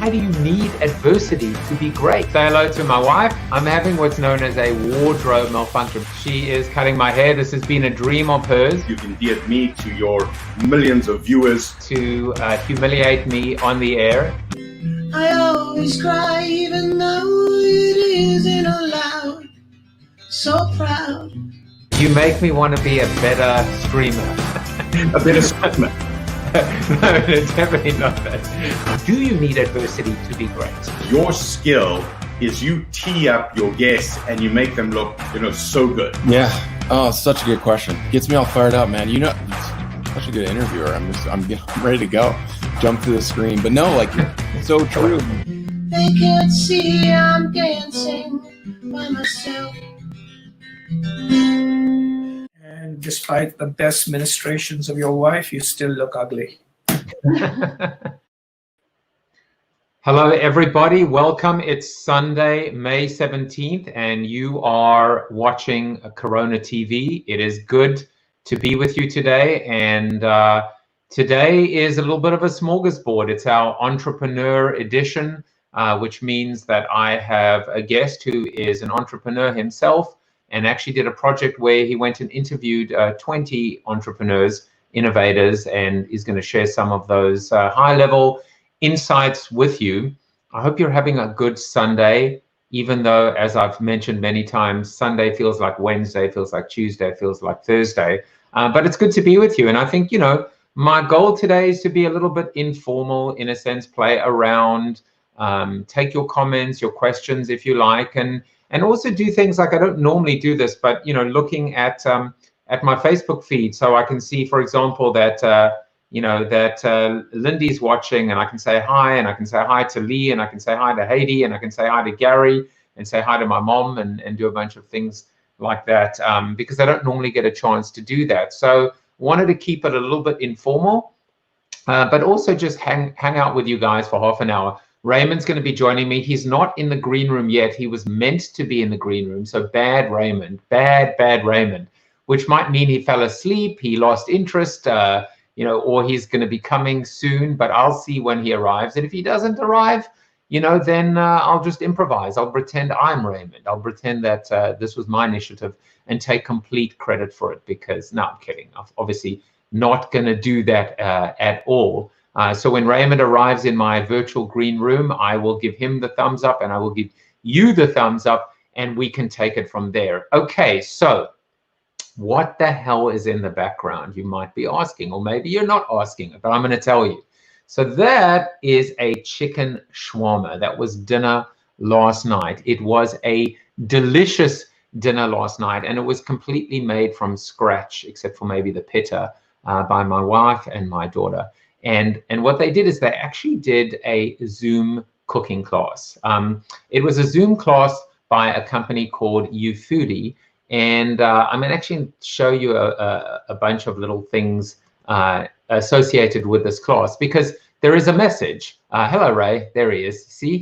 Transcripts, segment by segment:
why do you need adversity to be great? Say hello to my wife. I'm having what's known as a wardrobe malfunction. She is cutting my hair. This has been a dream of hers. You've endeared me to your millions of viewers. To humiliate me on the air. I always cry even though it isn't allowed. So proud. You make me want to be a better streamer. A better streamer. No, it's definitely not that. Do you need adversity to be great? Your skill is you tee up your guests and you make them look, so good. Yeah. Oh, such a good question. Gets me all fired up, man. Such a good interviewer. I'm ready to go. Jump to the screen. But no, it's so true. They can't see I'm dancing by myself. And despite the best ministrations of your wife, you still look ugly. Hello, everybody. Welcome. It's Sunday, May 17th, and you are watching Corona TV. It is good to be with you today. And today is a little bit of a smorgasbord. It's our entrepreneur edition, which means that I have a guest who is an entrepreneur himself, and actually did a project where he went and interviewed 20 entrepreneurs, innovators, and is going to share some of those high-level insights with you. I hope you're having a good Sunday, even though, as I've mentioned many times, Sunday feels like Wednesday, feels like Tuesday, feels like Thursday. But it's good to be with you. And I think, my goal today is to be a little bit informal, in a sense, play around, take your comments, your questions, if you like, and also do things like, I don't normally do this, but looking at my Facebook feed, so I can see, for example, that Lindy's watching, and I can say hi, and I can say hi to Lee, and I can say hi to Haiti, and I can say hi to Gary, and say hi to my mom, and do a bunch of things like that, because I don't normally get a chance to do that. So wanted to keep it a little bit informal, but also just hang out with you guys for half an hour. Raymond's going to be joining me. He's not in the green room yet. He was meant to be in the green room. So bad Raymond, bad Raymond, which might mean he fell asleep, he lost interest, or he's going to be coming soon, but I'll see when he arrives. And if he doesn't arrive, then I'll just improvise. I'll pretend I'm Raymond. I'll pretend that this was my initiative and take complete credit for it, because, no, I'm kidding. I'm obviously not going to do that at all. So when Raymond arrives in my virtual green room, I will give him the thumbs up, and I will give you the thumbs up, and we can take it from there. Okay, so what the hell is in the background, you might be asking, or maybe you're not asking, but I'm going to tell you. So that is a chicken shawarma. That was dinner last night. It was a delicious dinner last night, and it was completely made from scratch, except for maybe the pitta, by my wife and my daughter. And what they did is they actually did a Zoom cooking class. It was a Zoom class by a company called Wshaped, and I'm going to actually show you a bunch of little things associated with this class, because there is a message. Hello, Ray. There he is. See,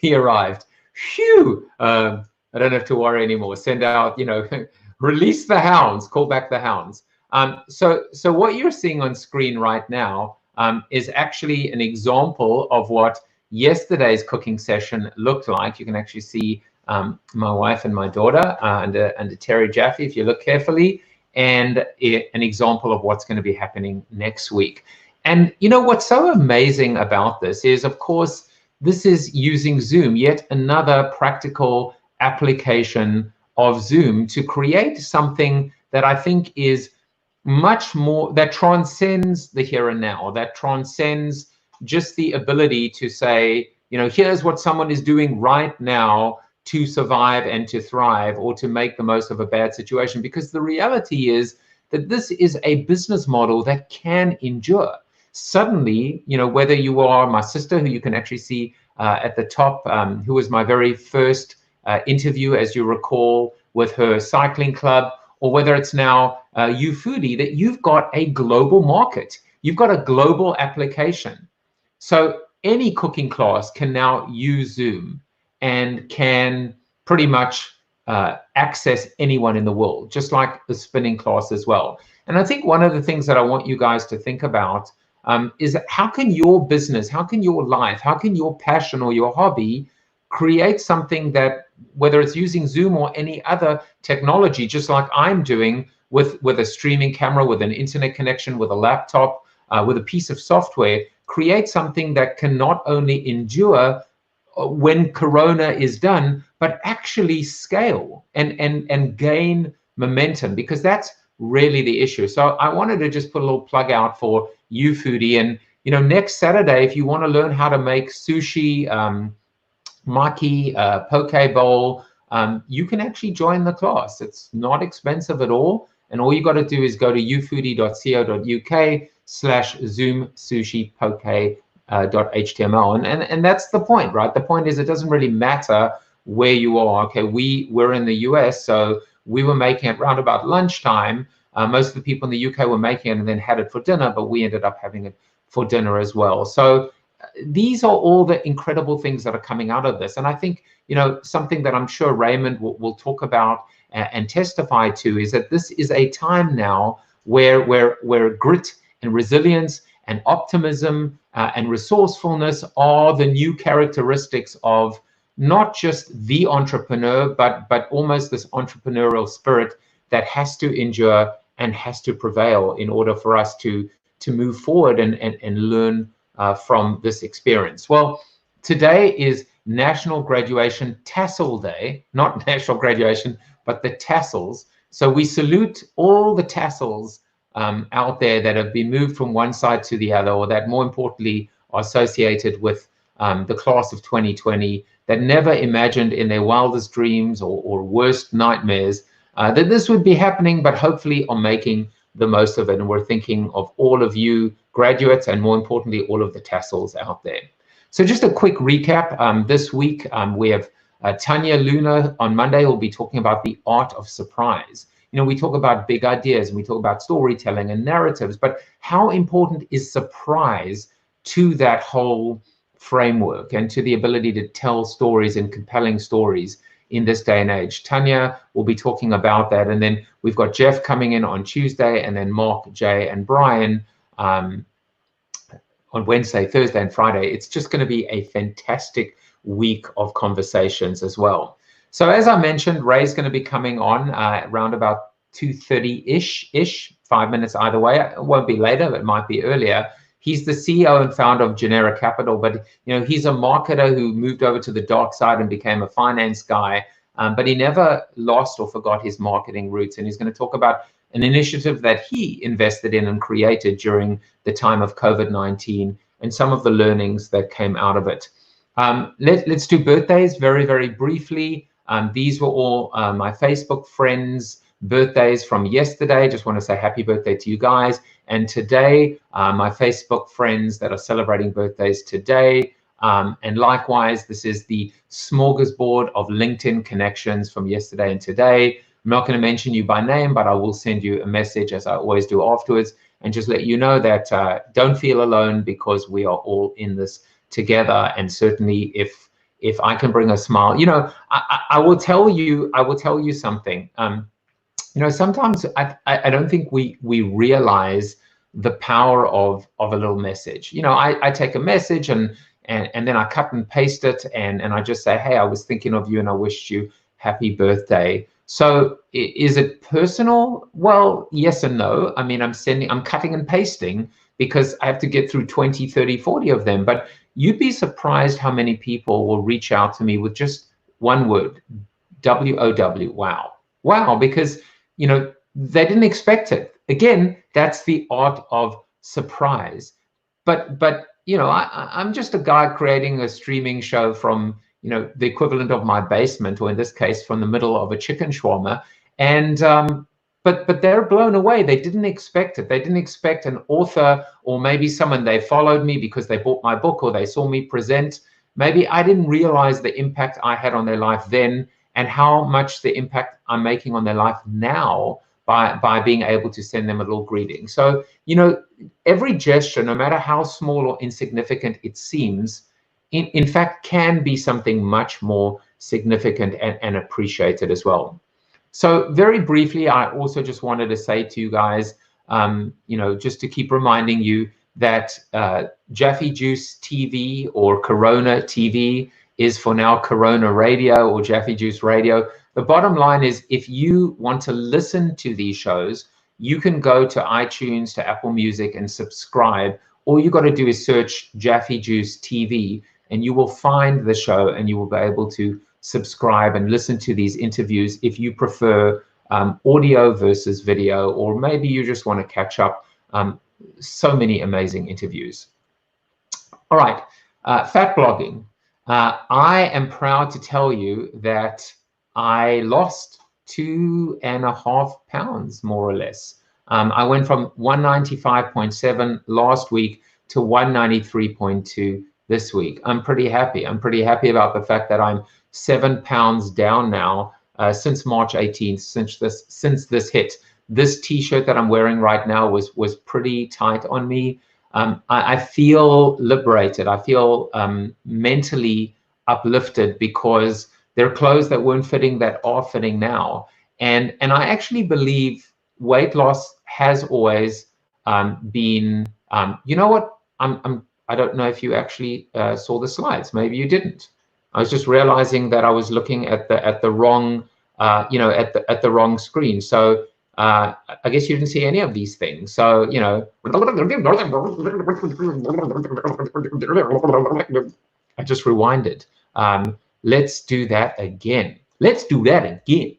he arrived. Phew! I don't have to worry anymore. Send out, release the hounds, call back the hounds. So what you're seeing on screen right now is actually an example of what yesterday's cooking session looked like. You can actually see my wife and my daughter under Terry Jaffe, if you look carefully, and an example of what's going to be happening next week. And what's so amazing about this is, of course, this is using Zoom, yet another practical application of Zoom to create something that I think is much more, that transcends the here and now, that transcends just the ability to say, here's what someone is doing right now to survive and to thrive, or to make the most of a bad situation. Because the reality is that this is a business model that can endure. Suddenly, whether you are my sister, who you can actually see at the top, who was my very first interview, as you recall, with her cycling club, or whether it's now Wshaped, that you've got a global market. You've got a global application. So any cooking class can now use Zoom and can pretty much access anyone in the world, just like the spinning class as well. And I think one of the things that I want you guys to think about is how can your business, how can your life, how can your passion or your hobby create something that, whether it's using Zoom or any other technology, just like I'm doing with a streaming camera, with an internet connection, with a laptop, with a piece of software, create something that can not only endure when Corona is done, but actually scale and gain momentum, because that's really the issue. So I wanted to just put a little plug out for you, foodie. And next Saturday, if you want to learn how to make sushi, maki, poke bowl, you can actually join the class. It's not expensive at all, and all you got to do is go to ufoodie.co.uk/Zoom sushi poke .html, and that's the point, right? The point is, it doesn't really matter where you are. Okay, we're in the US, so we were making it round about lunchtime. Most of the people in the UK were making it and then had it for dinner, but we ended up having it for dinner as well. So these are all the incredible things that are coming out of this. And I think, something that I'm sure Raymond will talk about and testify to is that this is a time now where grit and resilience and optimism and resourcefulness are the new characteristics of not just the entrepreneur, but almost this entrepreneurial spirit that has to endure and has to prevail in order for us to move forward and learn from this experience. Well, today is National Graduation Tassel Day, not National Graduation, but the tassels. So we salute all the tassels out there that have been moved from one side to the other, or that more importantly are associated with the class of 2020, that never imagined in their wildest dreams or worst nightmares that this would be happening, but hopefully are making the most of it. And we're thinking of all of you graduates, and more importantly, all of the tassels out there. So just a quick recap. This week, we have Tanya Luna on Monday will be talking about the art of surprise. We talk about big ideas and we talk about storytelling and narratives, but how important is surprise to that whole framework and to the ability to tell stories and compelling stories in this day and age? Tanya will be talking about that. And then we've got Jeff coming in on Tuesday, and then Mark, Jay, and Brian on Wednesday, Thursday, and Friday. It's just going to be a fantastic week of conversations as well. So as I mentioned, Ray's going to be coming on around about 2:30-ish, 5 minutes either way. It won't be later, it might be earlier. He's the CEO and founder of Generic Capital, but he's a marketer who moved over to the dark side and became a finance guy, but he never lost or forgot his marketing roots. And he's going to talk about an initiative that he invested in and created during the time of COVID-19 and some of the learnings that came out of it. Let's do birthdays very, very briefly. These were all my Facebook friends' birthdays from yesterday. Just want to say happy birthday to you guys. And today, my Facebook friends that are celebrating birthdays today. And likewise, this is the smorgasbord of LinkedIn connections from yesterday and today. I'm not going to mention you by name, but I will send you a message, as I always do afterwards, and just let you know that don't feel alone, because we are all in this together. And certainly if I can bring a smile, I will tell you something. Sometimes I don't think we realize the power of a little message. I take a message and then I cut and paste it and I just say, hey, I was thinking of you and I wished you happy birthday. So is it personal? Well, yes and no. I mean, I'm cutting and pasting because I have to get through 20, 30, 40 of them. But you'd be surprised how many people will reach out to me with just one word, W-O-W, wow. Wow, because, they didn't expect it. Again, that's the art of surprise. But I'm just a guy creating a streaming show from, the equivalent of my basement, or in this case, from the middle of a chicken shawarma. And but they're blown away. They didn't expect it. They didn't expect an author, or maybe someone, they followed me because they bought my book or they saw me present. Maybe I didn't realize the impact I had on their life then, and how much the impact I'm making on their life now by being able to send them a little greeting. So, every gesture, no matter how small or insignificant it seems, in fact, can be something much more significant and appreciated as well. So very briefly, I also just wanted to say to you guys, just to keep reminding you that Jaffe Juice TV or Corona TV is for now Corona Radio or Jaffe Juice Radio. The bottom line is, if you want to listen to these shows, you can go to iTunes, to Apple Music, and subscribe. All you got to do is search Jaffe Juice TV, and you will find the show, and you will be able to subscribe and listen to these interviews if you prefer audio versus video, or maybe you just want to catch up. So many amazing interviews. All right, fat blogging. I am proud to tell you that I lost 2.5 pounds, more or less. I went from 195.7 last week to 193.2 this week. I'm pretty happy. I'm pretty happy about the fact that I'm 7 pounds down now since March 18th, since this hit. This t-shirt that I'm wearing right now was pretty tight on me. I feel liberated. I feel mentally uplifted because there are clothes that weren't fitting that are fitting now. And I actually believe weight loss has always been, you know what? I don't know if you actually saw the slides. Maybe you didn't. I was just realizing that I was looking at the wrong, at the wrong screen. So I guess you didn't see any of these things. So, you know, I just rewinded. Let's do that again. Let's do that again.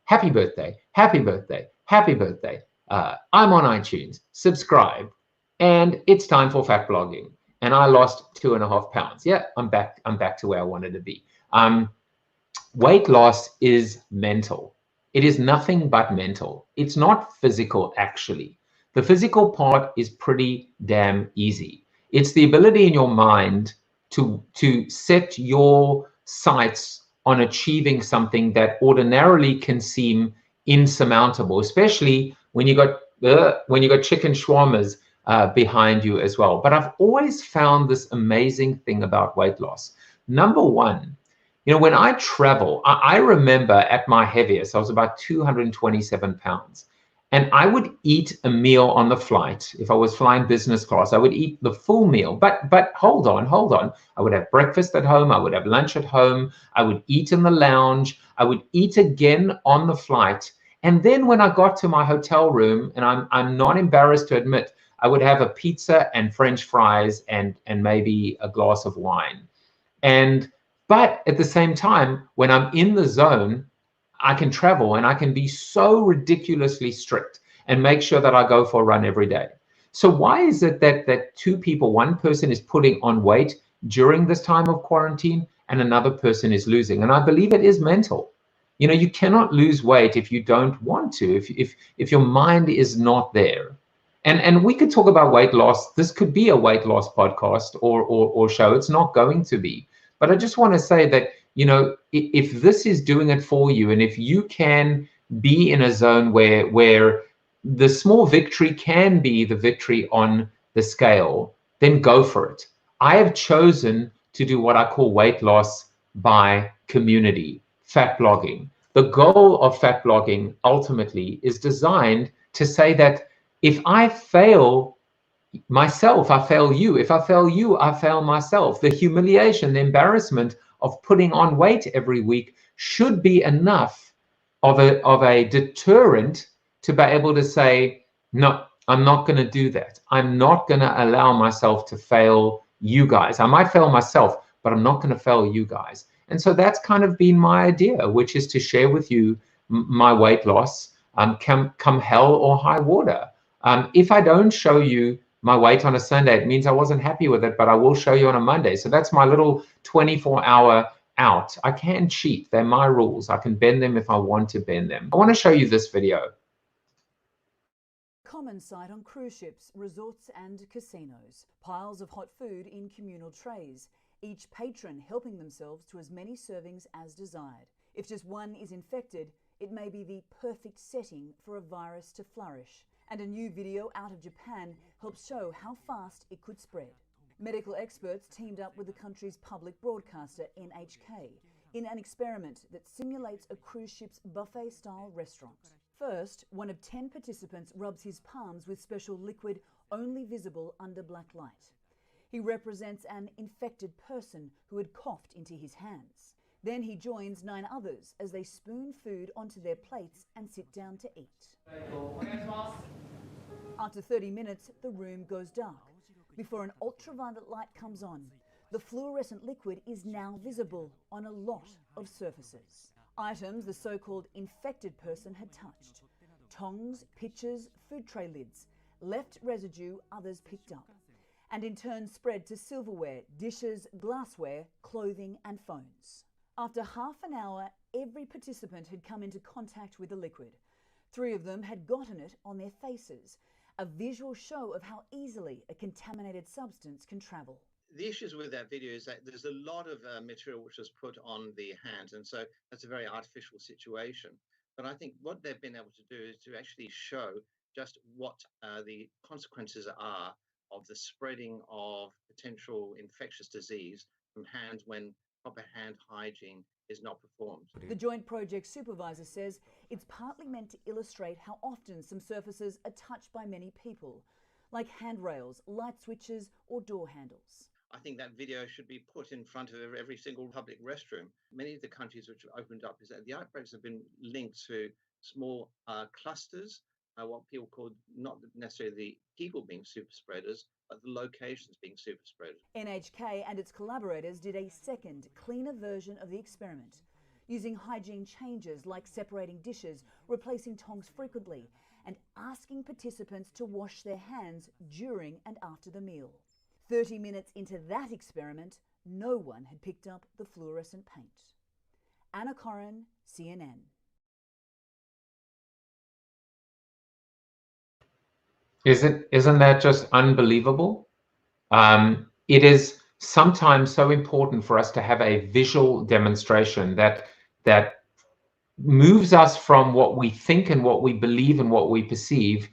Happy birthday, happy birthday, happy birthday. I'm on iTunes, subscribe, and it's time for fat blogging. And I lost 2.5 pounds. Yeah, I'm back to where I wanted to be. Weight loss is mental. It is nothing but mental. It's not physical, actually. The physical part is pretty damn easy. It's the ability in your mind to set your sights on achieving something that ordinarily can seem insurmountable, especially when you got chicken shawarmas behind you as well. But I've always found this amazing thing about weight loss. Number one, you know, when I travel, I remember at my heaviest, I was about 227 pounds. And I would eat a meal on the flight. If I was flying business class, I would eat the full meal. But hold on. I would have breakfast at home. I would have lunch at home. I would eat in the lounge. I would eat again on the flight. And then when I got to my hotel room, and I'm not embarrassed to admit, I would have a pizza and French fries and maybe a glass of wine. But at the same time, when I'm in the zone, I can travel and I can be so ridiculously strict and make sure that I go for a run every day. So why is it that two people, one person is putting on weight during this time of quarantine and another person is losing? And I believe it is mental. You know, you cannot lose weight if you don't want to, if your mind is not there. And we could talk about weight loss. This could be a weight loss podcast or show. It's not going to be. But I just want to say that, you know, if this is doing it for you, and if you can be in a zone where the small victory can be the victory on the scale, then go for it. I have chosen to do what I call weight loss by community, fat blogging. The goal of fat blogging ultimately is designed to say that if I fail myself, I fail you. If I fail you, I fail myself. The humiliation, the embarrassment of putting on weight every week should be enough of a deterrent to be able to say, no, I'm not going to do that. I'm not going to allow myself to fail you guys. I might fail myself, but I'm not going to fail you guys. And so that's kind of been my idea, which is to share with you my weight loss, come hell or high water. If I don't show you my weight on a Sunday, it means I wasn't happy with it, but I will show you on a Monday. So that's my little 24-hour out. I can cheat. They're my rules. I can bend them if I want to bend them. I want to show you this video. Common sight on cruise ships, resorts and casinos. Piles of hot food in communal trays, each patron helping themselves to as many servings as desired. If just one is infected, it may be the perfect setting for a virus to flourish. And a new video out of Japan helps show how fast it could spread. Medical experts teamed up with the country's public broadcaster, NHK, in an experiment that simulates a cruise ship's buffet-style restaurant. First, one of 10 participants rubs his palms with special liquid only visible under black light. He represents an infected person who had coughed into his hands. Then he joins 9 others as they spoon food onto their plates and sit down to eat. After 30 minutes, the room goes dark before an ultraviolet light comes on. The fluorescent liquid is now visible on a lot of surfaces. Items the so-called infected person had touched. Tongs, pitchers, food tray lids. Left residue others picked up, and in turn spread to silverware, dishes, glassware, clothing and phones. After half an hour, every participant had come into contact with the liquid. 3 of them had gotten it on their faces, a visual show of how easily a contaminated substance can travel. The issues with that video is that there's a lot of material which was put on the hands, and so that's a very artificial situation. But I think what they've been able to do is to actually show just what the consequences are of the spreading of potential infectious disease from hands when proper hand hygiene is not performed. The Joint Project Supervisor says it's partly meant to illustrate how often some surfaces are touched by many people, like handrails, light switches or door handles. I think that video should be put in front of every single public restroom. Many of the countries which have opened up is that the outbreaks have been linked to small clusters, what people call not necessarily the people being super spreaders, but the locations being super spreaders. NHK and its collaborators did a second, cleaner version of the experiment, using hygiene changes like separating dishes, replacing tongs frequently, and asking participants to wash their hands during and after the meal. 30 minutes into that experiment, no one had picked up the fluorescent paint. Anna Corrin, CNN. Isn't that just unbelievable? It is sometimes so important for us to have a visual demonstration that moves us from what we think and what we believe and what we perceive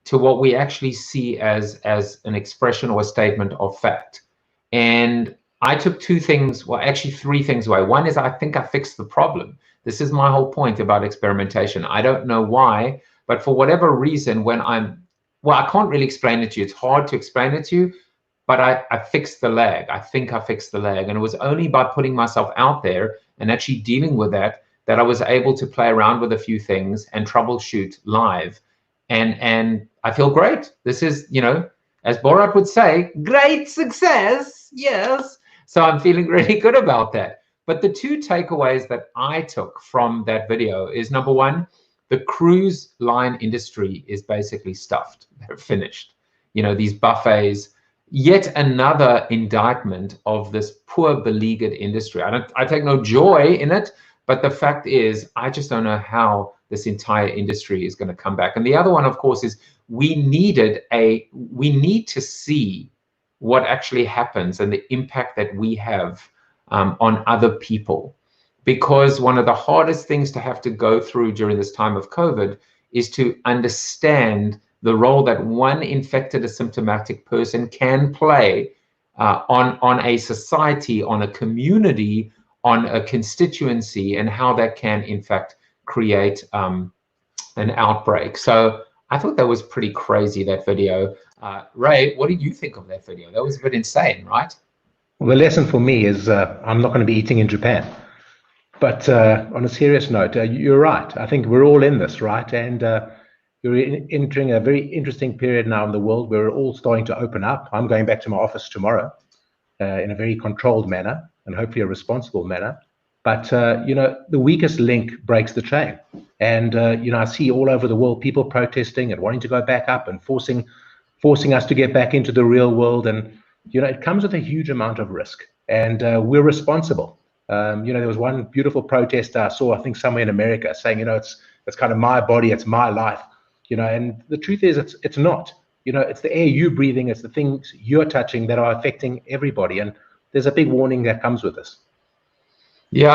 to what we actually see as an expression or a statement of fact. And I took 2 things, well, actually 3 things away. One is I think I fixed the problem. This is my whole point about experimentation. I don't know why, but for whatever reason, when well, I can't really explain it to you. It's hard to explain it to you, but I fixed the lag. I think I fixed the lag. And it was only by putting myself out there and actually dealing with that I was able to play around with a few things and troubleshoot live. And I feel great. This is, you know, as Borat would say, great success. Yes. So I'm feeling really good about that. But the 2 takeaways that I took from that video is, number 1, the cruise line industry is basically stuffed. They're finished. You know, these buffets, yet another indictment of this poor, beleaguered industry. I take no joy in it, but the fact is, I just don't know how this entire industry is going to come back. And the other one, of course, is we need to see what actually happens and the impact that we have on other people. Because one of the hardest things to have to go through during this time of COVID is to understand the role that one infected asymptomatic person can play on a society, on a community, on a constituency, and how that can, in fact, create an outbreak. So I thought that was pretty crazy, that video. Ray, what did you think of that video? That was a bit insane, right? Well, the lesson for me is I'm not going to be eating in Japan. But on a serious note, you're right. I think we're all in this, right? And you're entering a very interesting period now in the world where we're all starting to open up. I'm going back to my office tomorrow in a very controlled manner and hopefully a responsible manner. But, you know, the weakest link breaks the chain. And, you know, I see all over the world people protesting and wanting to go back up and forcing us to get back into the real world. And, you know, it comes with a huge amount of risk. And we're responsible. You know, there was one beautiful protest I saw, I think somewhere in America, saying, you know, it's kind of my body, it's my life, you know, and the truth is it's not. You know, it's the air you're breathing, it's the things you're touching that are affecting everybody. And there's a big warning that comes with this. Yeah,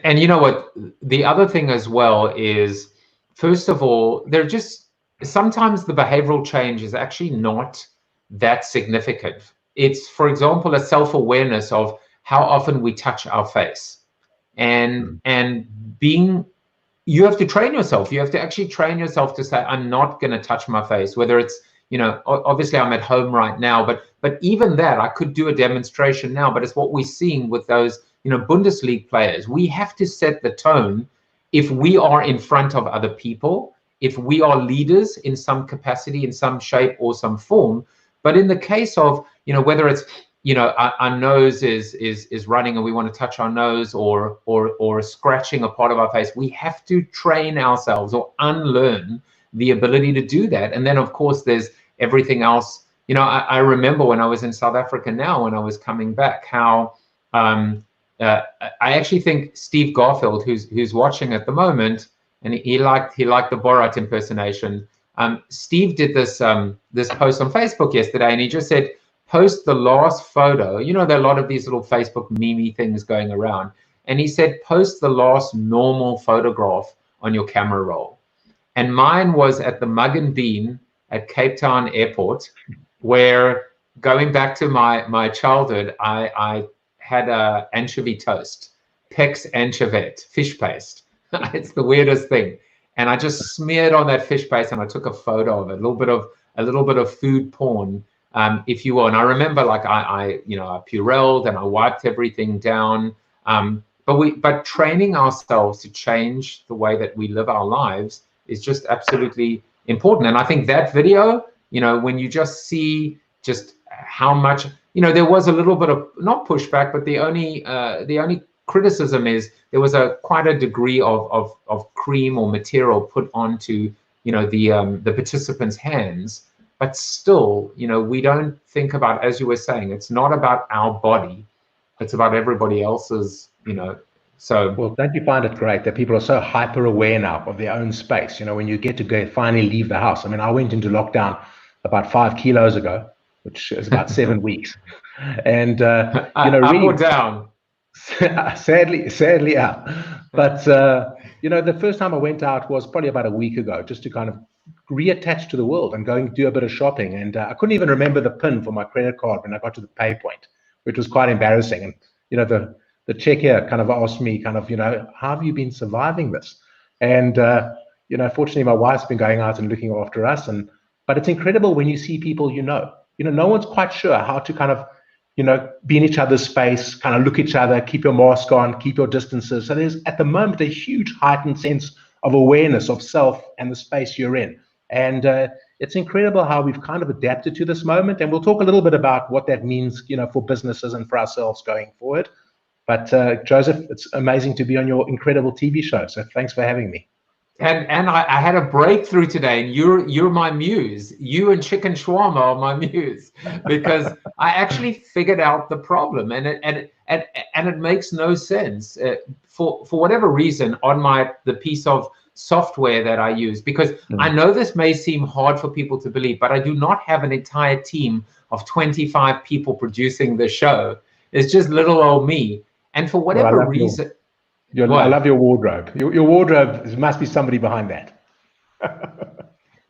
and you know what, the other thing as well is, first of all, sometimes the behavioral change is actually not that significant. It's, for example, a self-awareness of how often we touch our face, and being, you have to train yourself. You have to actually train yourself to say, I'm not going to touch my face, whether it's, obviously I'm at home right now, but even that, I could do a demonstration now, but it's what we're seeing with those, Bundesliga players. We have to set the tone if we are in front of other people, if we are leaders in some capacity, in some shape or some form. But in the case of, whether it's, our nose is running and we want to touch our nose, or scratching a part of our face, we have to train ourselves or unlearn the ability to do that. And then of course there's everything else. I remember when I was in South Africa now, when I was coming back, how I actually think Steve Garfield, who's watching at the moment, and he liked the Borat impersonation. Steve did this post on Facebook yesterday, and he just said, post the last photo. There are a lot of these little Facebook meme things going around. And he said, post the last normal photograph on your camera roll. And mine was at the Mug and Bean at Cape Town Airport, where, going back to my childhood, I had a anchovy toast, Peck's anchovette, fish paste. It's the weirdest thing. And I just smeared on that fish paste and I took a photo of it, a little bit of food porn, if you will. And I remember, like, I purelled and I wiped everything down. But training ourselves to change the way that we live our lives is just absolutely important. And I think that video, when you just see just how much, there was a little bit of, not pushback, but the only criticism is there was quite a degree of cream or material put onto, the participants' hands. But still, we don't think about, as you were saying, it's not about our body, it's about everybody else's, so. Well, don't you find it great that people are so hyper aware now of their own space? When you get to go finally leave the house. I mean, I went into lockdown about 5 kilos ago, which is about 7 weeks. And, up really, or down? sadly up. But, the first time I went out was probably about a week ago, just to kind of reattach to the world and go and do a bit of shopping. And I couldn't even remember the PIN for my credit card when I got to the pay point, which was quite embarrassing. And, the check here kind of asked me how have you been surviving this? And, fortunately, my wife's been going out and looking after us. But it's incredible when you see people, no one's quite sure how to kind of, be in each other's space, kind of look at each other, keep your mask on, keep your distances. So there's, at the moment, a huge heightened sense of awareness of self and the space you're in. And it's incredible how we've kind of adapted to this moment. And we'll talk a little bit about what that means, for businesses and for ourselves going forward. But Joseph, it's amazing to be on your incredible TV show. So thanks for having me. And I had a breakthrough today, and you're my muse. You and chicken shawarma are my muse, because I actually figured out the problem, and it makes no sense for whatever reason on the piece of software that I use, because I know this may seem hard for people to believe, but I do not have an entire team of 25 people producing the show. It's just little old me, and for whatever reason. I love your wardrobe. Your wardrobe, there must be somebody behind that.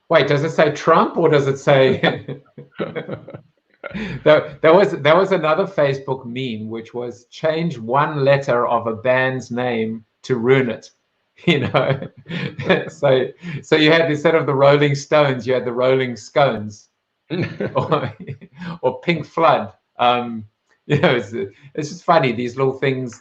Wait, does it say Trump or does it say? There was another Facebook meme which was change one letter of a band's name to ruin it. So you had, instead of the Rolling Stones, you had the Rolling Scones, or Pink Flood. It's just funny, these little things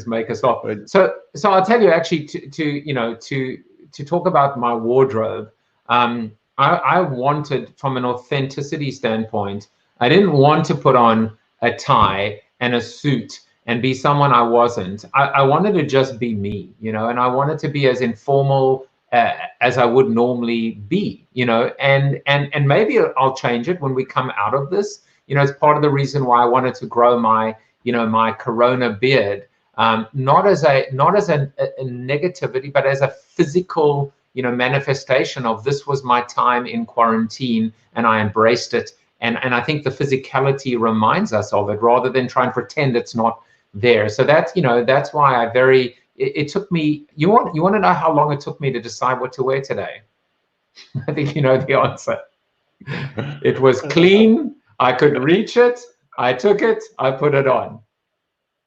make us laugh. So I'll tell you, actually, to talk about my wardrobe, I wanted, from an authenticity standpoint, I didn't want to put on a tie and a suit and be someone I wasn't. I wanted to just be me, and I wanted to be as informal as I would normally be, and maybe I'll change it when we come out of this. It's part of the reason why I wanted to grow my Corona beard, not as a negativity, but as a physical, manifestation of this was my time in quarantine and I embraced it. And I think the physicality reminds us of it rather than try and pretend it's not there. So that's why it took me, you want to know how long it took me to decide what to wear today? I think you know the answer. It was clean. I could reach it. I took it. I put it on.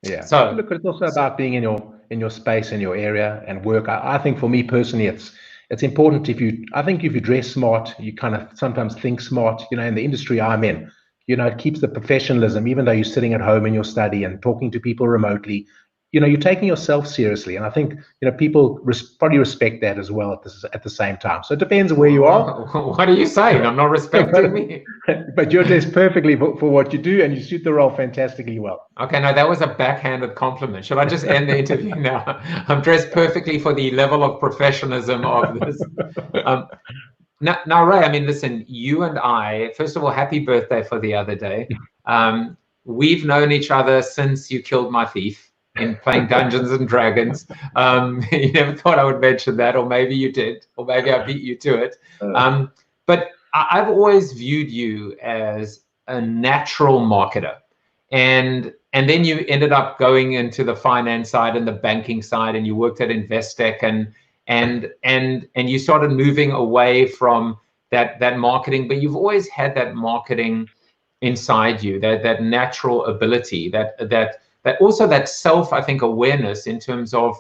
Yeah. So look, it's also about being in in your space, in your area, and work. I think for me personally, it's important I think if you dress smart, you kind of sometimes think smart, in the industry I'm in, it keeps the professionalism, even though you're sitting at home in your study and talking to people remotely, you're taking yourself seriously. And I think, people probably respect that as well at the same time. So it depends where you are. What are you saying? I'm not respecting me. But you're dressed perfectly for what you do, and you suit the role fantastically well. Okay, no, that was a backhanded compliment. Should I just end the interview now? I'm dressed perfectly for the level of professionalism of this. Now, Ray, I mean, listen, you and I, first of all, happy birthday for the other day. We've known each other since you killed my thief in playing Dungeons and Dragons. You never thought I would mention that, or maybe you did, or maybe I beat you to it. But I've always viewed you as a natural marketer. And then you ended up going into the finance side and the banking side, and you worked at Investec, and you started moving away from that marketing, but you've always had that marketing inside you, that natural ability, that also that self, I think, awareness in terms of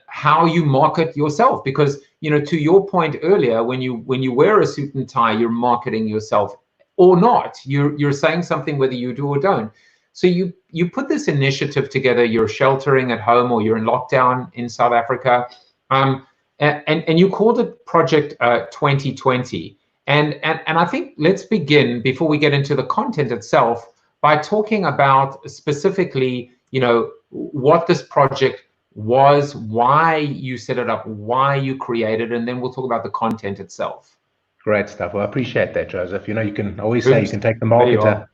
how you market yourself. Because, to your point earlier, when you wear a suit and tie, you're marketing yourself or not. You're saying something whether you do or don't. So you put this initiative together. You're sheltering at home, or you're in lockdown in South Africa, and you called it Project 2020. And I think let's begin, before we get into the content itself, by talking about specifically, what this project was, why you set it up, why you created, and then we'll talk about the content itself. Great stuff. Well, I appreciate that, Joseph. You can always say you can take the marketer,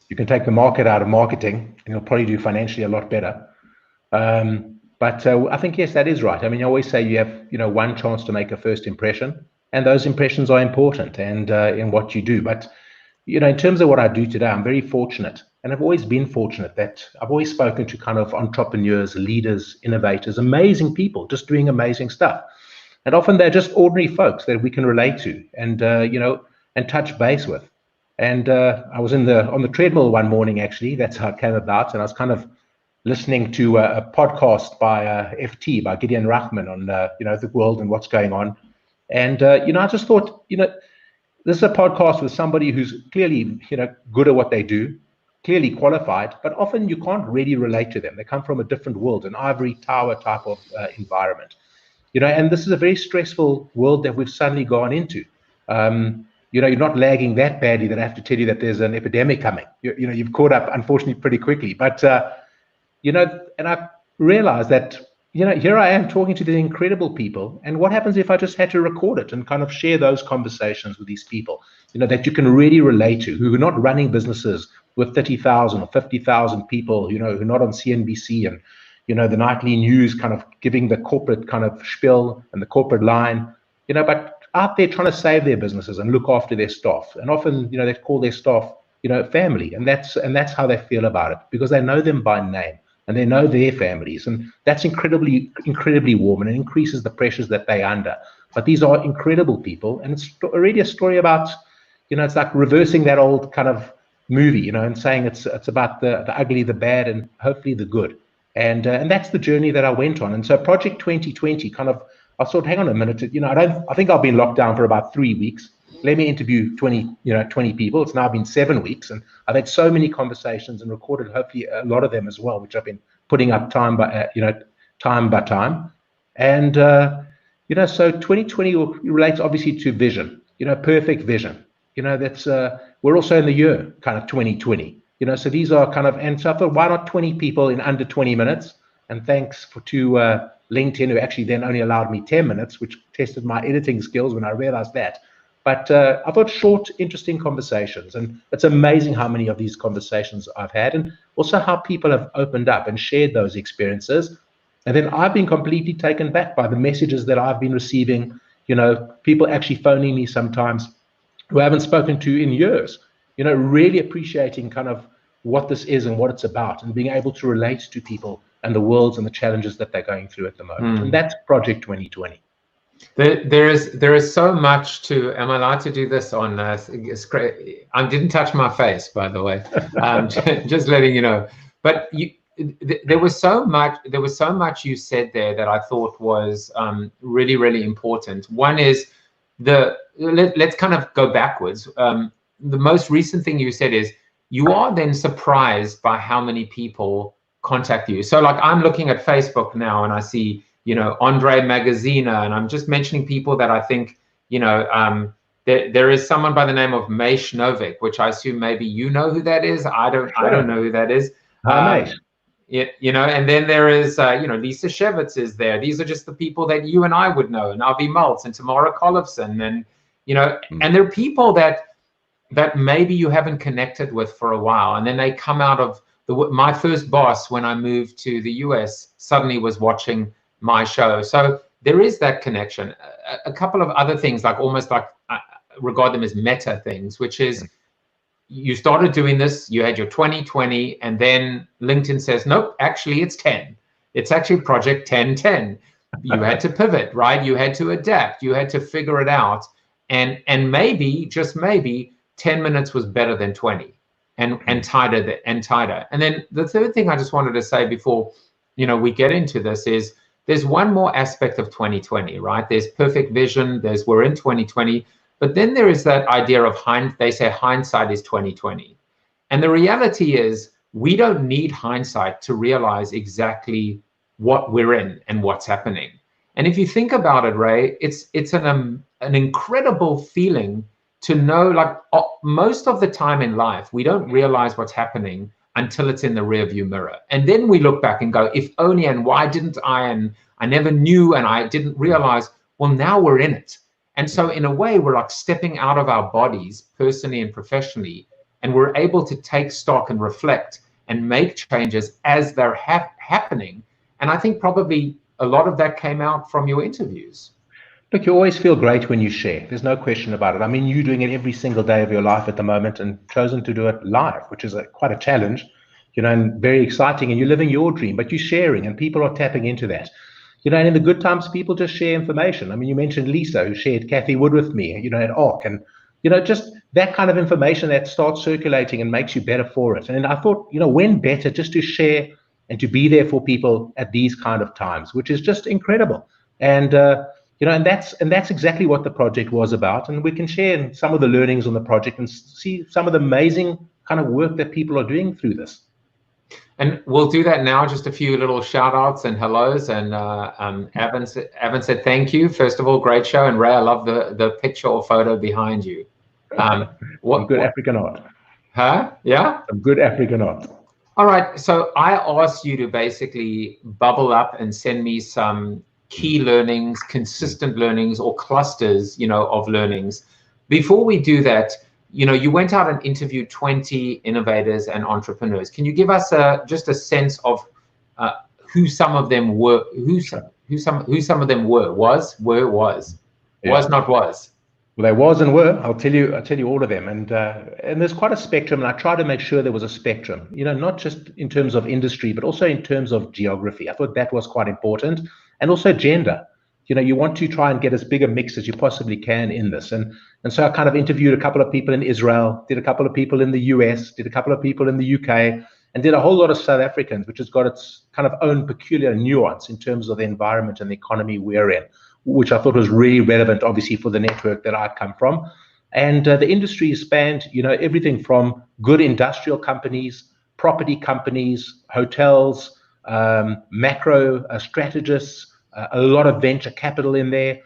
you can take the market out of marketing, and you'll probably do financially a lot better. But I think, yes, that is right. I mean, I always say you have, one chance to make a first impression, and those impressions are important and in what you do. But, in terms of what I do today, I'm very fortunate, and I've always been fortunate that I've always spoken to kind of entrepreneurs, leaders, innovators, amazing people just doing amazing stuff. And often they're just ordinary folks that we can relate to and, and touch base with. And I was on the treadmill one morning, actually. That's how it came about. And I was kind of listening to a podcast by FT, by Gideon Rachman on, the world and what's going on. And, I just thought, this is a podcast with somebody who's clearly, good at what they do, clearly qualified, but often you can't really relate to them. They come from a different world, an ivory tower type of environment. And this is a very stressful world that we've suddenly gone into. You're not lagging that badly that I have to tell you that there's an epidemic coming. You've caught up, unfortunately, pretty quickly. But, and I realized that, here I am talking to these incredible people. And what happens if I just had to record it and kind of share those conversations with these people, that you can really relate to, who are not running businesses with 30,000 or 50,000 people, who are not on CNBC and, the nightly news kind of giving the corporate kind of spiel and the corporate line, but out there trying to save their businesses and look after their staff. And often, they call their staff, family. And that's how they feel about it, because they know them by name and they know their families. And that's incredibly, incredibly warm, and it increases the pressures that they're under. But these are incredible people. And it's already a story about, it's like reversing that old kind of movie, and saying it's about the ugly, the bad, and hopefully the good. And that's the journey that I went on. And so Project 2020 kind of, I thought, hang on a minute, I think I've been locked down for about 3 weeks. Let me interview 20 people. It's now been 7 weeks, and I've had so many conversations and recorded hopefully a lot of them as well, which I've been putting up time by time. And so 2020 relates obviously to vision. Perfect vision. That's we're also in the year kind of 2020. So these are kind of, and so I thought, why not 20 people in under 20 minutes? And thanks to LinkedIn, who actually then only allowed me 10 minutes, which tested my editing skills when I realized that. But I thought short, interesting conversations. And it's amazing how many of these conversations I've had, and also how people have opened up and shared those experiences. And then I've been completely taken back by the messages that I've been receiving, people actually phoning me sometimes who I haven't spoken to in years, really appreciating kind of what this is and what it's about, and being able to relate to people and the worlds and the challenges that they're going through at the moment. And that's Project 2020. There is so much to. Am I allowed to do this on? I didn't touch my face, by the way. Just letting you know. But there was so much you said there that I thought was really, really important. One is let's kind of go backwards. The most recent thing you said is you are then surprised by how many people contact you. So like I'm looking at Facebook now and I see, Andre Magazina, and I'm just mentioning people that I think, there is someone by the name of Maish Novik, which I assume maybe you know who that is. I don't know who that is. And then there is, Lisa Shevitz is there. These are just the people that you and I would know, and Avi Maltz and Tamara Collifson, and and they're people that maybe you haven't connected with for a while, and then they come out of my first boss when I moved to the US suddenly was watching my show. So there is that connection. A couple of other things, like almost like I regard them as meta things, which is you started doing this, you had your 2020, and then LinkedIn says, nope, actually it's 10. It's actually Project 1010. You had to pivot, right? You had to adapt. You had to figure it out. And maybe, just maybe, 10 minutes was better than 20 and tighter and tighter. And then the third thing I just wanted to say before, we get into this is there's one more aspect of 2020, right? There's perfect vision, we're in 2020, but then there is that idea of they say hindsight is 2020. And the reality is we don't need hindsight to realize exactly what we're in and what's happening. And if you think about it, Ray, it's an incredible feeling to know, like most of the time in life, we don't realize what's happening until it's in the rearview mirror. And then we look back and go, if only, and why didn't I, and I never knew, and I didn't realize. Well, now we're in it. And so in a way, we're like stepping out of our bodies personally and professionally, and we're able to take stock and reflect and make changes as they're happening. And I think probably a lot of that came out from your interviews. Look, you always feel great when you share. There's no question about it. I mean, you're doing it every single day of your life at the moment and chosen to do it live, which is quite a challenge, and very exciting. And you're living your dream, but you're sharing and people are tapping into that. And in the good times, people just share information. I mean, you mentioned Lisa, who shared Kathy Wood with me, at ARC. And, just that kind of information that starts circulating and makes you better for it. And I thought, when better just to share and to be there for people at these kind of times, which is just incredible. And, and that's exactly what the project was about. And we can share some of the learnings on the project and see some of the amazing kind of work that people are doing through this. And we'll do that now. Just a few little shout outs and hellos. And Evan said, thank you. First of all, great show. And Ray, I love the picture or photo behind you. Some good African art. Huh? Yeah? Some good African art. All right. So I asked you to basically bubble up and send me some key learnings, consistent learnings, or clusters, of learnings. Before we do that, you went out and interviewed 20 innovators and entrepreneurs. Can you give us just a sense of who some of them were? Who some of them were? Was not was. Well, they was and were. I'll tell you all of them. And there's quite a spectrum. And I tried to make sure there was a spectrum. Not just in terms of industry, but also in terms of geography. I thought that was quite important. And also gender. You want to try and get as big a mix as you possibly can in this. And so I kind of interviewed a couple of people in Israel, did a couple of people in the US, did a couple of people in the UK, and did a whole lot of South Africans, which has got its kind of own peculiar nuance in terms of the environment and the economy we're in, which I thought was really relevant, obviously, for the network that I come from. And the industry spanned, everything from good industrial companies, property companies, hotels, macro strategists, a lot of venture capital in there,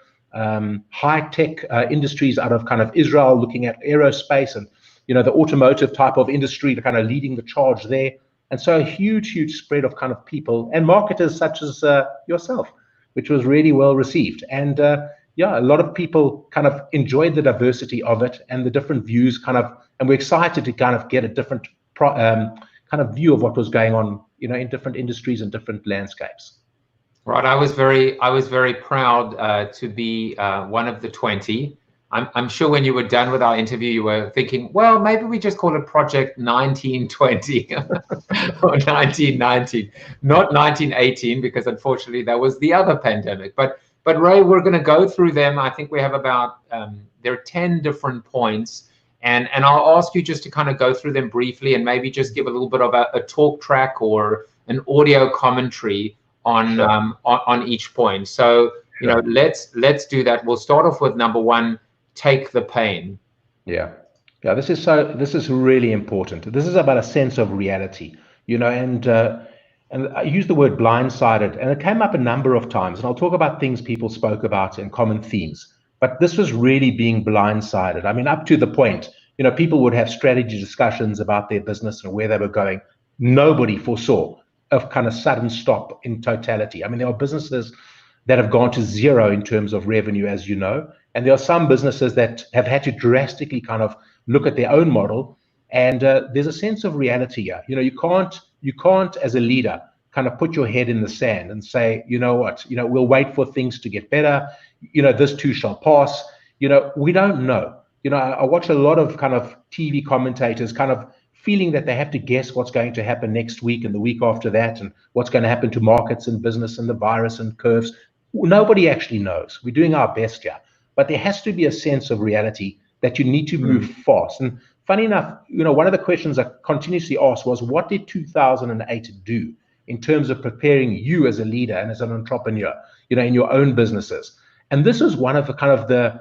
high-tech industries out of kind of Israel, looking at aerospace and, the automotive type of industry, kind of leading the charge there. And so a huge, huge spread of kind of people and marketers such as yourself, which was really well received. And a lot of people kind of enjoyed the diversity of it and the different views and we're excited to kind of get a different kind of view of what was going on, in different industries and different landscapes. Right. I was very proud to be one of the 20. I'm sure when you were done with our interview, you were thinking, well, maybe we just call it Project 1920 or 1919, not 1918, because unfortunately that was the other pandemic. But Ray, we're going to go through them. I think we have about there are 10 different points, And I'll ask you just to kind of go through them briefly and maybe just give a little bit of a talk track or an audio commentary on on each point. So you know, let's do that. We'll start off with number one: take the pain. Yeah, this is really important. This is about a sense of reality, you know, and I use the word blindsided, and it came up a number of times. And I'll talk about things people spoke about and common themes. But this was really being blindsided. I mean, up to the point, you know, people would have strategy discussions about their business and where they were going. Nobody foresaw a kind of sudden stop in totality. I mean, there are businesses that have gone to zero in terms of revenue, as you know, and there are some businesses that have had to drastically kind of look at their own model. And there's a sense of reality here. You know, you can't as a leader kind of put your head in the sand and say, you know what, you know, we'll wait for things to get better. You know, this too shall pass. You know, we don't know. You know, I watch a lot of kind of TV commentators kind of feeling that they have to guess what's going to happen next week and the week after that, and what's going to happen to markets and business and the virus and curves. Nobody actually knows. We're doing our best here, but there has to be a sense of reality that you need to move fast. And funny enough, you know, one of the questions I continuously asked was, what did 2008 do in terms of preparing you as a leader and as an entrepreneur, you know, in your own businesses? And this is one of the kind of the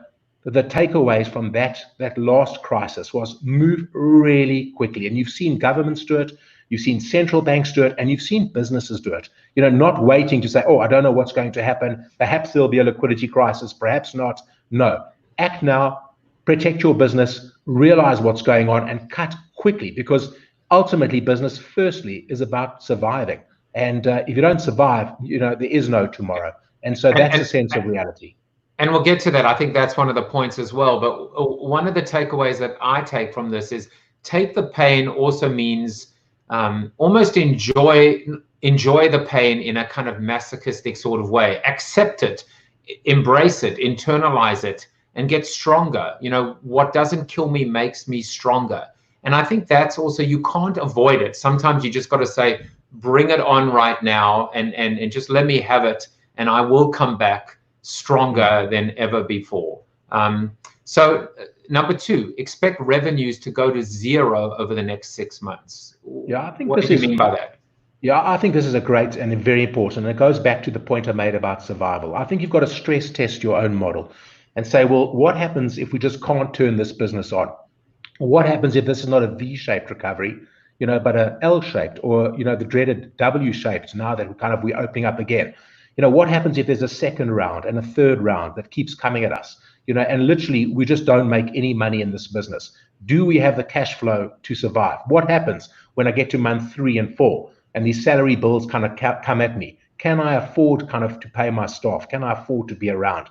takeaways from that last crisis, was move really quickly. And you've seen governments do it, you've seen central banks do it, and you've seen businesses do it. You know, not waiting to say, oh, I don't know what's going to happen. Perhaps there'll be a liquidity crisis, perhaps not. No, act now, protect your business, realize what's going on, and cut quickly, because ultimately business firstly is about surviving. And if you don't survive, you know, there is no tomorrow. And so that's a sense of reality. And we'll get to that. I think that's one of the points as well. But one of the takeaways that I take from this is take the pain also means almost enjoy the pain in a kind of masochistic sort of way. Accept it, embrace it, internalize it, and get stronger. You know, what doesn't kill me makes me stronger. And I think that's also, you can't avoid it. Sometimes you just got to say, bring it on right now, and just let me have it, and I will come back stronger than ever before. So number two, expect revenues to go to zero over the next 6 months. Yeah, I think what do you mean by that? Yeah, I think this is a great and very important. And it goes back to the point I made about survival. I think you've got to stress test your own model and say, well, what happens if we just can't turn this business on? What happens if this is not a V-shaped recovery, you know, but a L-shaped, or, you know, the dreaded W-shaped, now that we're opening up again? You know, what happens if there's a second round and a third round that keeps coming at us, you know, and literally we just don't make any money in this business? Do we have the cash flow to survive? What happens when I get to month 3 and 4 and these salary bills kind of come at me? Can I afford kind of to pay my staff? Can I afford to be around?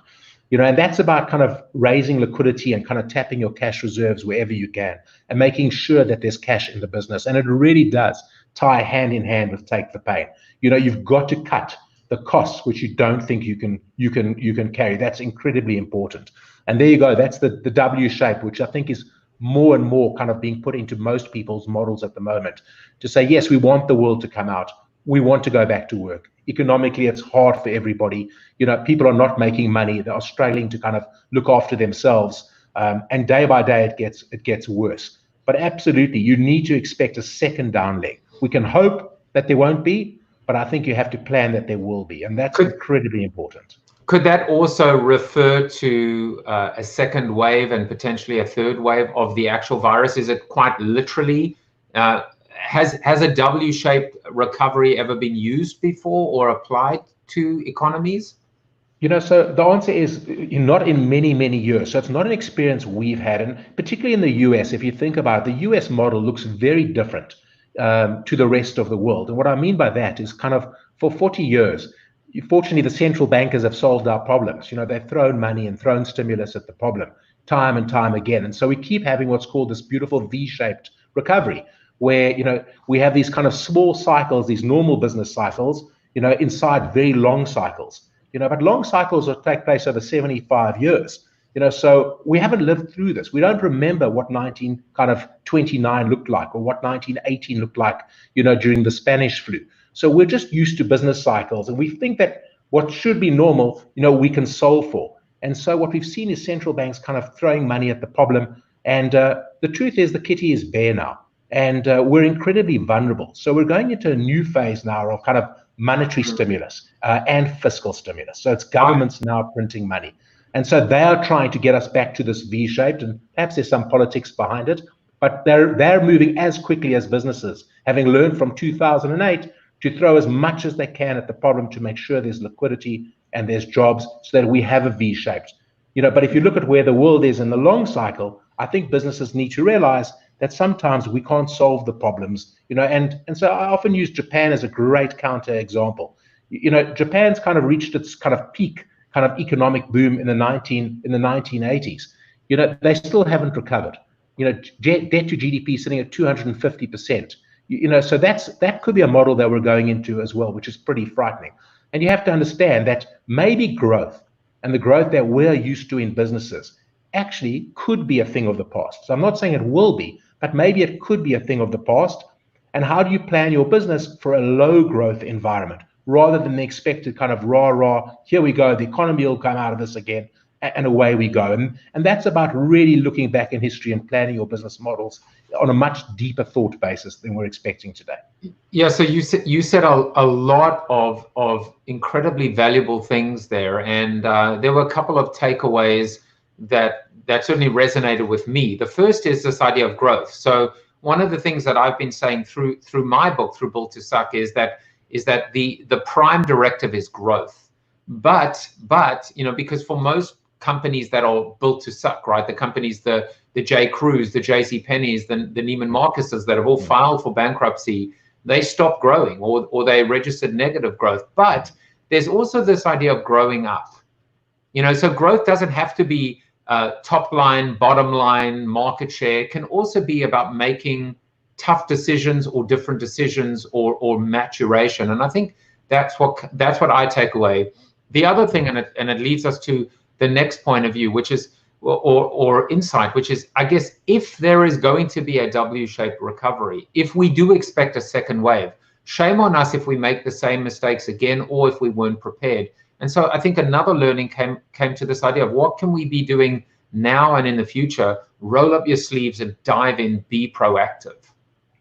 You know, and that's about kind of raising liquidity and kind of tapping your cash reserves wherever you can and making sure that there's cash in the business. And it really does tie hand in hand with take the pain. You know, you've got to cut the costs which you don't think you can carry. That's incredibly important. And there you go. That's the W shape, which I think is more and more kind of being put into most people's models at the moment, to say, yes, we want the world to come out. We want to go back to work. Economically, it's hard for everybody. You know, people are not making money. They are struggling to kind of look after themselves. And day by day, it gets worse. But absolutely, you need to expect a second down leg. We can hope that there won't be, but I think you have to plan that there will be. And that's incredibly important. Could that also refer to a second wave and potentially a third wave of the actual virus? Is it quite literally, has a W-shaped recovery ever been used before or applied to economies? You know, so the answer is not in many, many years. So it's not an experience we've had. And particularly in the US, if you think about it, the US model looks very different to the rest of the world. And what I mean by that is kind of for 40 years, fortunately, the central bankers have solved our problems. You know, they've thrown money and thrown stimulus at the problem time and time again. And so we keep having what's called this beautiful V-shaped recovery, where, you know, we have these kind of small cycles, these normal business cycles, you know, inside very long cycles, you know, but long cycles will take place over 75 years. You know, so we haven't lived through this. We don't remember what 1929 looked like, or what 1918 looked like, you know, during the Spanish flu. So we're just used to business cycles, and we think that what should be normal, you know, we can solve for. And so what we've seen is central banks kind of throwing money at the problem, And the truth is the kitty is bare now, and we're incredibly vulnerable. So we're going into a new phase now of kind of monetary stimulus and fiscal stimulus. So it's governments now printing money. And so they are trying to get us back to this V-shaped, and perhaps there's some politics behind it, but they're moving as quickly as businesses, having learned from 2008 to throw as much as they can at the problem to make sure there's liquidity and there's jobs so that we have a V-shaped. But if you look at where the world is in the long cycle, I think businesses need to realize that sometimes we can't solve the problems, and so I often use Japan as a great counter example. Japan's kind of reached its kind of peak kind of economic boom in the 1980s. They still haven't recovered. Debt to GDP sitting at 250%. So that could be a model that we're going into as well, which is pretty frightening. And you have to understand that maybe growth and the growth that we're used to in businesses actually could be a thing of the past. So I'm not saying it will be, but maybe it could be a thing of the past. And how do you plan your business for a low growth environment rather than the expected kind of rah, here we go, the economy will come out of this again, and away we go. And that's about really looking back in history and planning your business models on a much deeper thought basis than we're expecting today. Yeah, so you said a lot of incredibly valuable things there, and there were a couple of takeaways that certainly resonated with me. The first is this idea of growth. So one of the things that I've been saying through my book, through Built to Suck, is that the prime directive is growth. But because for most companies that are built to suck, right? The companies, the J. Crews, the J.C. Penney's, the Neiman Marcuses that have all filed for bankruptcy, they stopped growing or they registered negative growth. But there's also this idea of growing up. So growth doesn't have to be top line, bottom line, market share. It can also be about making tough decisions or different decisions or maturation. And I think that's what I take away. The other thing, and it leads us to the next point of view, which is or insight, which is, I guess, if there is going to be a W-shaped recovery, if we do expect a second wave, shame on us if we make the same mistakes again or if we weren't prepared. And so I think another learning came to this idea of what can we be doing now and in the future? Roll up your sleeves and dive in, be proactive.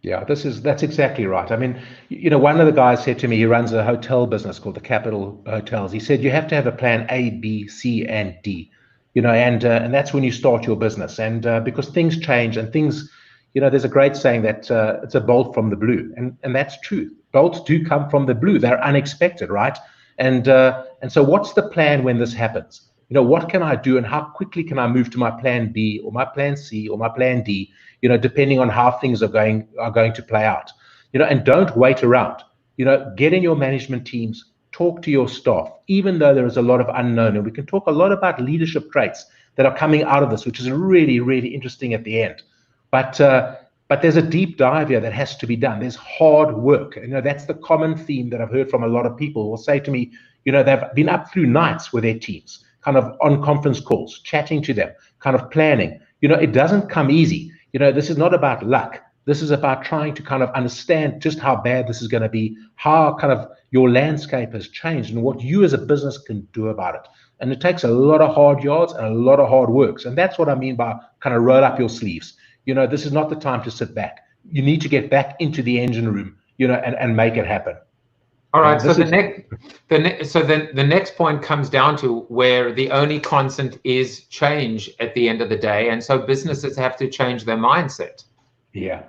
Yeah, that's exactly right. I mean, one of the guys said to me, he runs a hotel business called the Capital Hotels. He said, you have to have a plan A, B, C, and D, and that's when you start your business. And because things change and things, there's a great saying that it's a bolt from the blue. And that's true. Bolts do come from the blue. They're unexpected, right? And so what's the plan when this happens? What can I do and how quickly can I move to my plan B or my plan C or my plan D, depending on how things are going to play out, and don't wait around, get in your management teams, talk to your staff, even though there is a lot of unknown. And we can talk a lot about leadership traits that are coming out of this, which is really, really interesting at the end. But there's a deep dive here that has to be done. There's hard work. That's the common theme that I've heard from a lot of people will say to me, they've been up through nights with their teams, kind of on conference calls, chatting to them, kind of planning. It doesn't come easy. This is not about luck. This is about trying to kind of understand just how bad this is going to be, how kind of your landscape has changed and what you as a business can do about it. And it takes a lot of hard yards and a lot of hard works. And that's what I mean by kind of roll up your sleeves. This is not the time to sit back. You need to get back into the engine room, and make it happen. All right. So the next point comes down to where the only constant is change at the end of the day, and so businesses have to change their mindset. Yeah.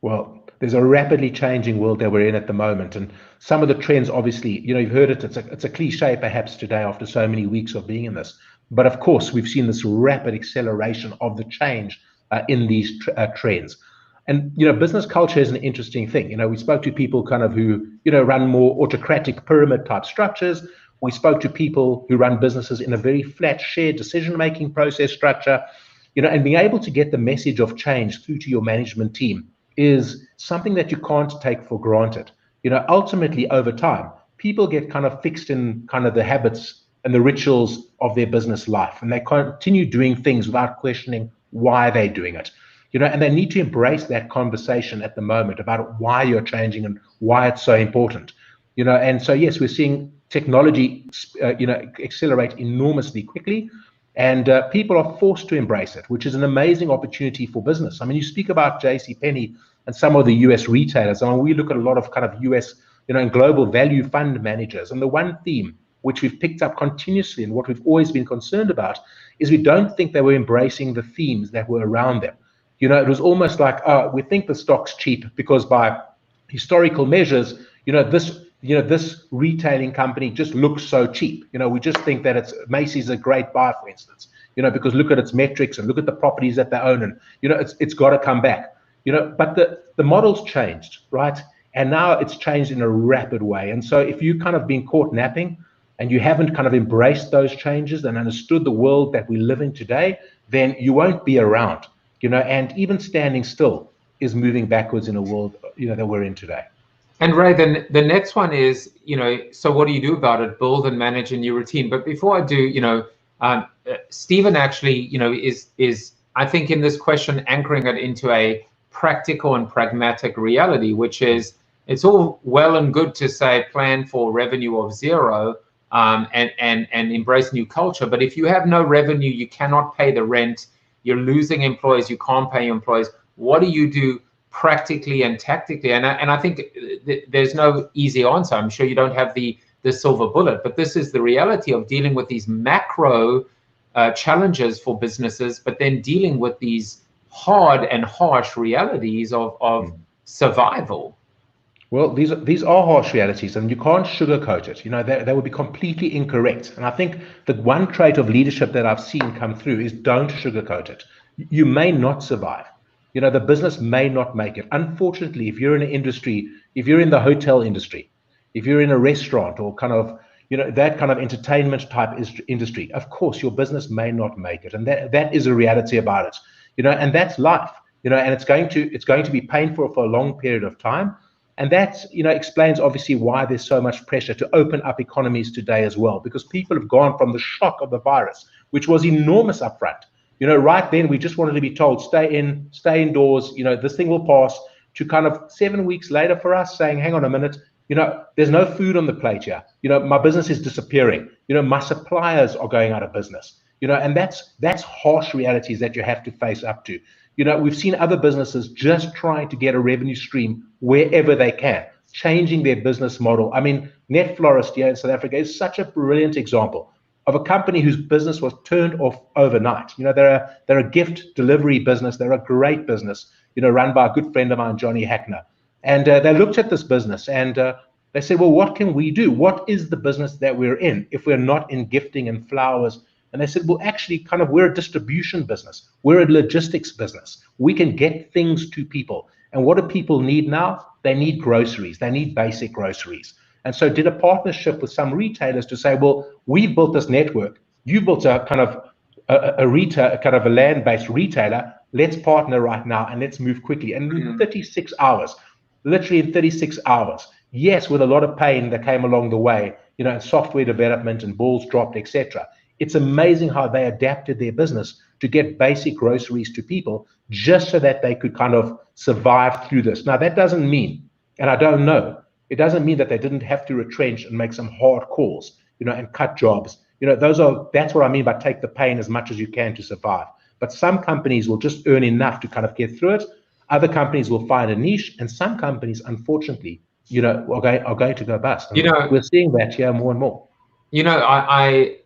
Well, there's a rapidly changing world that we're in at the moment, and some of the trends, obviously, you've heard it. It's a cliche perhaps today after so many weeks of being in this, but of course we've seen this rapid acceleration of the change in these trends. And, business culture is an interesting thing. We spoke to people kind of who, run more autocratic pyramid type structures. We spoke to people who run businesses in a very flat shared decision-making process structure, and being able to get the message of change through to your management team is something that you can't take for granted. Ultimately over time, people get kind of fixed in kind of the habits and the rituals of their business life, and they continue doing things without questioning why they're doing it. And they need to embrace that conversation at the moment about why you're changing and why it's so important. And so, yes, we're seeing technology, accelerate enormously quickly. And people are forced to embrace it, which is an amazing opportunity for business. I mean, you speak about JCPenney and some of the US retailers. I mean, we look at a lot of kind of US, and global value fund managers. And the one theme which we've picked up continuously and what we've always been concerned about is we don't think they were embracing the themes that were around them. It was almost like, oh, we think the stock's cheap because by historical measures, this retailing company just looks so cheap. We just think that Macy's a great buy, for instance, because look at its metrics and look at the properties that they own, and it's got to come back. But the model's changed, right? And now it's changed in a rapid way. And so if you kind of been caught napping and you haven't kind of embraced those changes and understood the world that we live in today, then you won't be around. And even standing still is moving backwards in a world that we're in today. And Ray, then the next one is, so what do you do about it? Build and manage a new routine. But before I do, Stephen actually, is I think in this question anchoring it into a practical and pragmatic reality, which is it's all well and good to say plan for revenue of zero and embrace new culture. But if you have no revenue, you cannot pay the rent, you're losing employees, you can't pay your employees. What do you do practically and tactically? And I think there's no easy answer. I'm sure you don't have the silver bullet, but this is the reality of dealing with these macro challenges for businesses, but then dealing with these hard and harsh realities of survival. Well, these are harsh realities, and you can't sugarcoat it. They would be completely incorrect. And I think the one trait of leadership that I've seen come through is don't sugarcoat it. You may not survive. The business may not make it. Unfortunately, if you're in an industry, if you're in the hotel industry, if you're in a restaurant or kind of, that kind of entertainment type industry, of course, your business may not make it. And that is a reality about it, and that's life, and it's going to be painful for a long period of time. And that, explains obviously why there's so much pressure to open up economies today as well, because people have gone from the shock of the virus, which was enormous upfront. Right then we just wanted to be told, stay indoors, this thing will pass, to kind of 7 weeks later for us saying, hang on a minute, there's no food on the plate here. My business is disappearing. My suppliers are going out of business. And that's harsh realities that you have to face up to. We've seen other businesses just trying to get a revenue stream wherever they can, changing their business model. I mean, Net Florist here in South Africa is such a brilliant example of a company whose business was turned off overnight. They're a gift delivery business. They're a great business, run by a good friend of mine, Johnny Hackner. And they looked at this business and they said, well, what can we do? What is the business that we're in if we're not in gifting and flowers? And they said, well, actually, we're a distribution business. We're a logistics business. We can get things to people. And what do people need now? They need groceries. They need basic groceries. And so did a partnership with some retailers to say, well, we built this network. You built a kind of a land-based retailer. Let's partner right now and let's move quickly. And in 36 hours, literally in 36 hours, yes, with a lot of pain that came along the way, and software development and balls dropped, etc. It's amazing how they adapted their business to get basic groceries to people just so that they could kind of survive through this. Now, that doesn't mean, and I don't know, it doesn't mean that they didn't have to retrench and make some hard calls, and cut jobs. That's what I mean by take the pain as much as you can to survive. But some companies will just earn enough to kind of get through it. Other companies will find a niche, and some companies, unfortunately, are going to go bust. We're seeing that here more and more.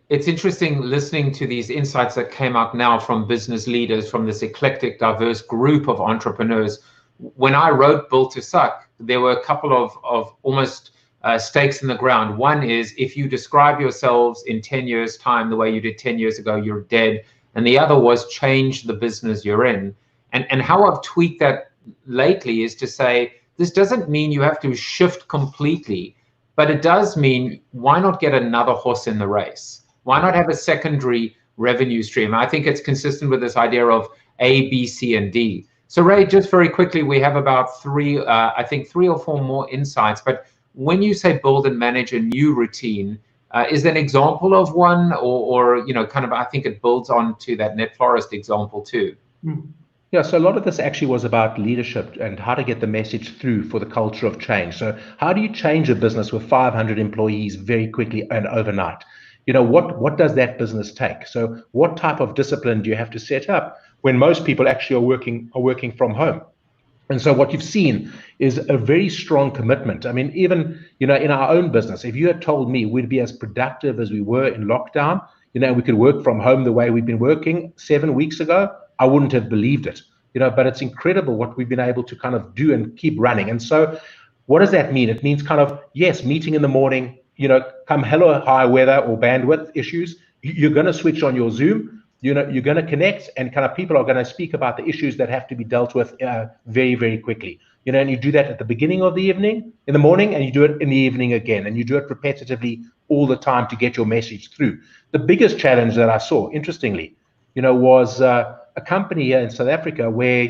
It's interesting listening to these insights that came out now from business leaders, from this eclectic, diverse group of entrepreneurs. When I wrote Built to Suck, there were a couple of almost stakes in the ground. One is, if you describe yourselves in 10 years' time the way you did 10 years ago, you're dead. And the other was change the business you're in. And how I've tweaked that lately is to say, this doesn't mean you have to shift completely, but it does mean, why not get another horse in the race? Why not have a secondary revenue stream? I think it's consistent with this idea of A, B, C, and D. So Ray, just very quickly, we have about three or four more insights. But when you say build and manage a new routine, is there an example of one, or I think it builds on to that Net Florist example too? Yeah, so a lot of this actually was about leadership and how to get the message through for the culture of change. So how do you change a business with 500 employees very quickly and overnight? what does that business take? So what type of discipline do you have to set up when most people actually are working from home? And so what you've seen is a very strong commitment. I mean, even, in our own business, if you had told me we'd be as productive as we were in lockdown, we could work from home the way we've been working 7 weeks ago, I wouldn't have believed it. But it's incredible what we've been able to kind of do and keep running. And so what does that mean? It means kind of, yes, meeting in the morning, come hell or high weather or bandwidth issues, you're going to switch on your Zoom. You're going to connect, and kind of people are going to speak about the issues that have to be dealt with very, very quickly. And you do that at the beginning of the evening, in the morning, and you do it in the evening again, and you do it repetitively all the time to get your message through. The biggest challenge that I saw, interestingly, was a company here in South Africa where,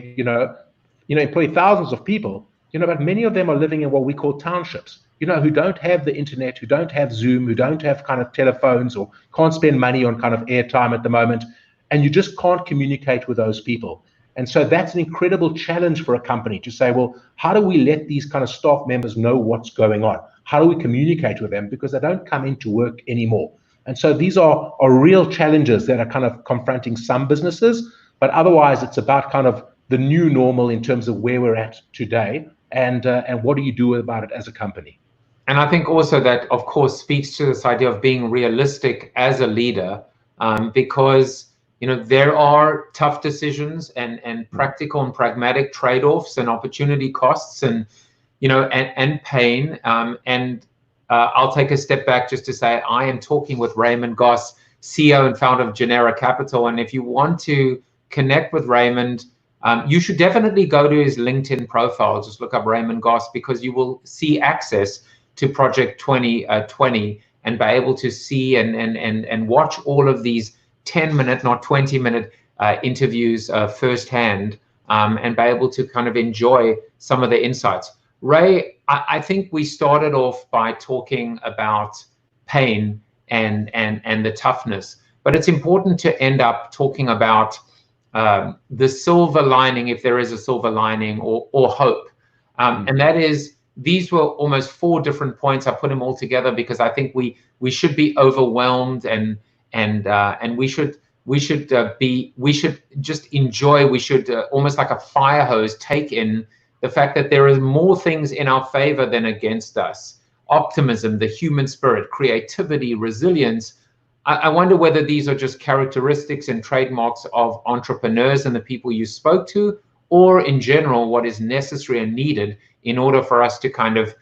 employ thousands of people, but many of them are living in what we call townships, who don't have the internet, who don't have Zoom, who don't have kind of telephones, or can't spend money on kind of airtime at the moment. And you just can't communicate with those people. And so that's an incredible challenge for a company to say, well, how do we let these kind of staff members know what's going on? How do we communicate with them? Because they don't come into work anymore. And so these are real challenges that are kind of confronting some businesses, but otherwise it's about kind of the new normal in terms of where we're at today, and what do you do about it as a company? And I think also that, of course, speaks to this idea of being realistic as a leader, because there are tough decisions and practical and pragmatic trade-offs and opportunity costs and pain. I'll take a step back just to say I am talking with Raymond Goss, CEO and founder of Genera Capital. And if you want to connect with Raymond, you should definitely go to his LinkedIn profile. Just look up Raymond Goss, because you will see access to Project 2020 and be able to see and watch all of these 10-minute, not 20-minute interviews firsthand, and be able to kind of enjoy some of the insights. Ray, I think we started off by talking about pain and the toughness, but it's important to end up talking about the silver lining, if there is a silver lining, or hope. And that is, these were almost 4 different points. I put them all together because I think we should be overwhelmed and we should just enjoy. We should almost like a fire hose take in the fact that there are more things in our favor than against us. Optimism, the human spirit, creativity, resilience. I wonder whether these are just characteristics and trademarks of entrepreneurs and the people you spoke to, or in general, what is necessary and needed in order for us to kind of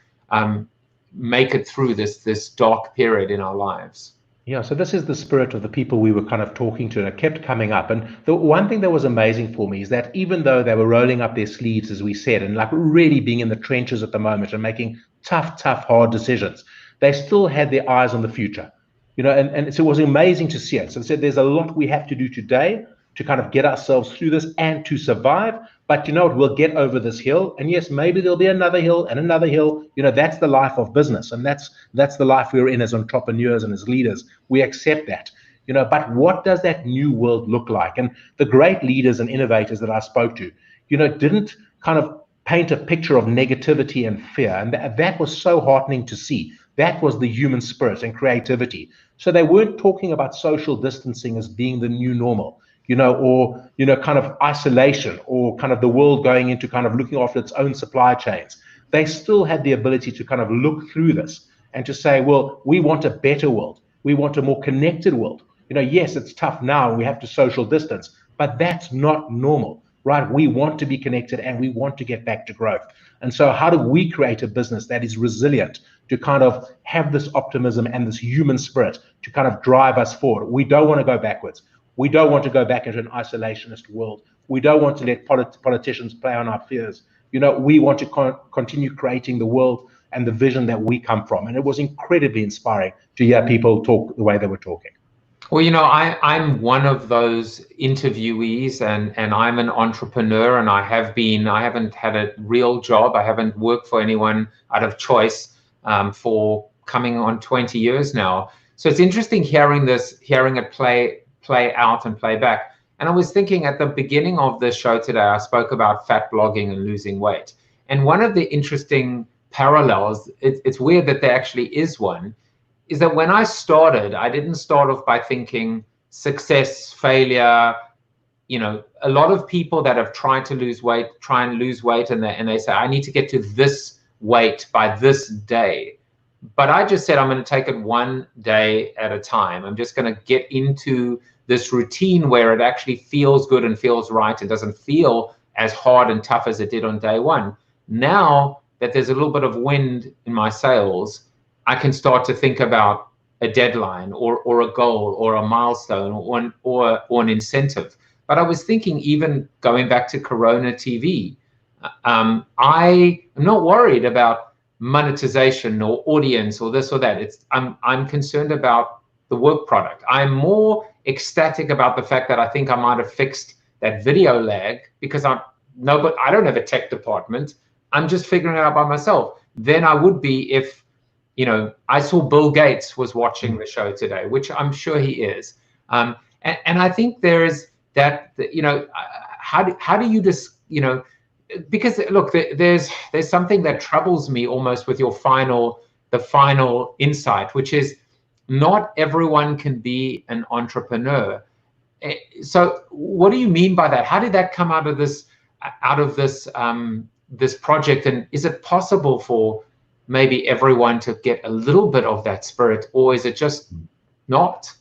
make it through this dark period in our lives. Yeah, so this is the spirit of the people we were kind of talking to, and it kept coming up. And the one thing that was amazing for me is that even though they were rolling up their sleeves, as we said, and like really being in the trenches at the moment and making tough, hard decisions, they still had their eyes on the future. And so it was amazing to see it. So they said there's a lot we have to do today to kind of get ourselves through this and to survive. But we'll get over this hill. And yes, maybe there'll be another hill and another hill. That's the life of business. And that's the life we're in as entrepreneurs and as leaders. We accept that. But what does that new world look like? And the great leaders and innovators that I spoke to, didn't kind of paint a picture of negativity and fear. And that was so heartening to see. That was the human spirit and creativity. So they weren't talking about social distancing as being the new normal, or, kind of isolation, or kind of the world going into kind of looking after its own supply chains. They still had the ability to kind of look through this and to say, well, we want a better world. We want a more connected world. Yes, it's tough now and we have to social distance, but that's not normal, right? We want to be connected and we want to get back to growth. And so how do we create a business that is resilient to kind of have this optimism and this human spirit to kind of drive us forward? We don't want to go backwards. We don't want to go back into an isolationist world. We don't want to let politicians play on our fears. We want to continue creating the world and the vision that we come from. And it was incredibly inspiring to hear people talk the way they were talking. Well, I'm one of those interviewees, and I'm an entrepreneur, and I haven't had a real job. I haven't worked for anyone out of choice for coming on 20 years now. So it's interesting hearing it play out and play back. And I was thinking at the beginning of the show today, I spoke about fat blogging and losing weight. And one of the interesting parallels, it's weird that there actually is one, is that when I started, I didn't start off by thinking success, failure. You know, a lot of people that have tried to lose weight try and lose weight, and they say, I need to get to this weight by this day. But I just said, I'm going to take it one day at a time. I'm just going to get into this routine where it actually feels good and feels right and doesn't feel as hard and tough as it did on day one. Now that there's a little bit of wind in my sails, I can start to think about a deadline or a goal or a milestone or an incentive. But I was thinking, even going back to CoronaTV, I am not worried about monetization or audience or this or that. I'm concerned about the work product. I'm more ecstatic about the fact that I think I might have fixed that video lag, because I don't have a tech department. I'm just figuring it out by myself. Then I would be if, you know, I saw Bill Gates was watching the show today, which I'm sure he is. And I think there is that, you know, how do you just, you know, because look, there's something that troubles me almost with the final insight, which is not everyone can be an entrepreneur. So what do you mean by that? How did that come out of this this project? And is it possible for maybe everyone to get a little bit of that spirit, or is it just not?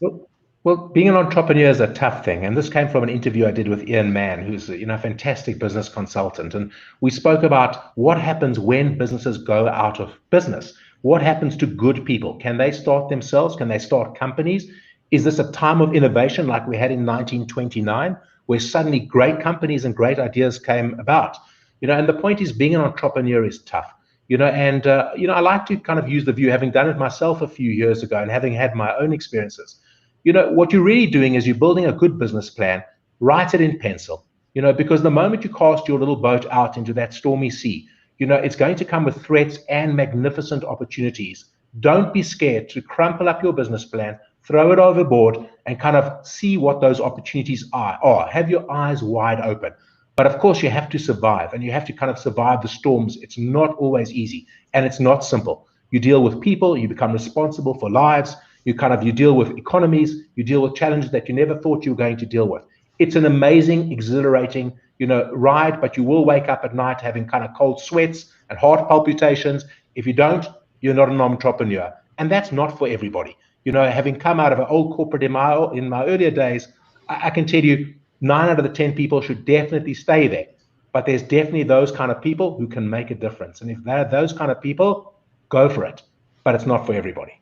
Well, being an entrepreneur is a tough thing, and this came from an interview I did with Ian Mann, who's, you know, a fantastic business consultant, and we spoke about what happens when businesses go out of business. What happens to good people? Can they start themselves? Can they start companies? Is this a time of innovation like we had in 1929, where suddenly great companies and great ideas came about? You know, and the point is, being an entrepreneur is tough. You know, and you know, I like to kind of use the view, having done it myself a few years ago and having had my own experiences. You know, what you're really doing is you're building a good business plan, write it in pencil, you know, because the moment you cast your little boat out into that stormy sea, you know, it's going to come with threats and magnificent opportunities. Don't be scared to crumple up your business plan, throw it overboard, and kind of see what those opportunities are. Have your eyes wide open. But of course, you have to survive, and you have to kind of survive the storms. It's not always easy, and it's not simple. You deal with people, you become responsible for lives, you deal with economies, you deal with challenges that you never thought you were going to deal with. It's an amazing, exhilarating, you know, ride, but you will wake up at night having kind of cold sweats and heart palpitations. If you don't, you're not an entrepreneur. And that's not for everybody. You know, having come out of an old corporate in my earlier days, I can tell you 9 out of the 10 people should definitely stay there. But there's definitely those kind of people who can make a difference. And if they're those kind of people, go for it. But it's not for everybody.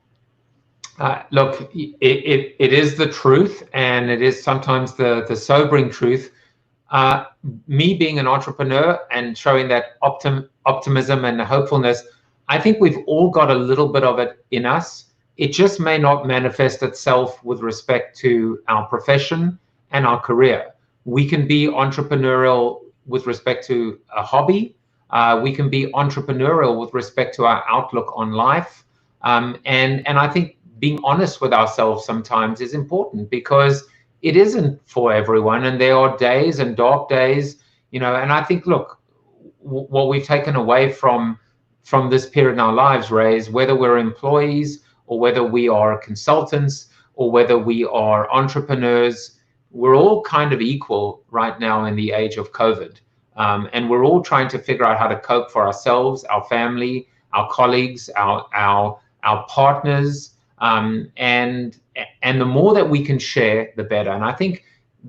Look, it is the truth, and it is sometimes the sobering truth. Me being an entrepreneur and showing that optimism and hopefulness, I think we've all got a little bit of it in us. It just may not manifest itself with respect to our profession and our career. We can be entrepreneurial with respect to a hobby. We can be entrepreneurial with respect to our outlook on life. And I think being honest with ourselves sometimes is important, because it isn't for everyone, and there are days and dark days, you know. And I think, look, what we've taken away from this period in our lives, Ray, is whether we're employees or whether we are consultants or whether we are entrepreneurs, we're all kind of equal right now in the age of COVID. And we're all trying to figure out how to cope for ourselves, our family, our colleagues, our partners. And the more that we can share, the better. And I think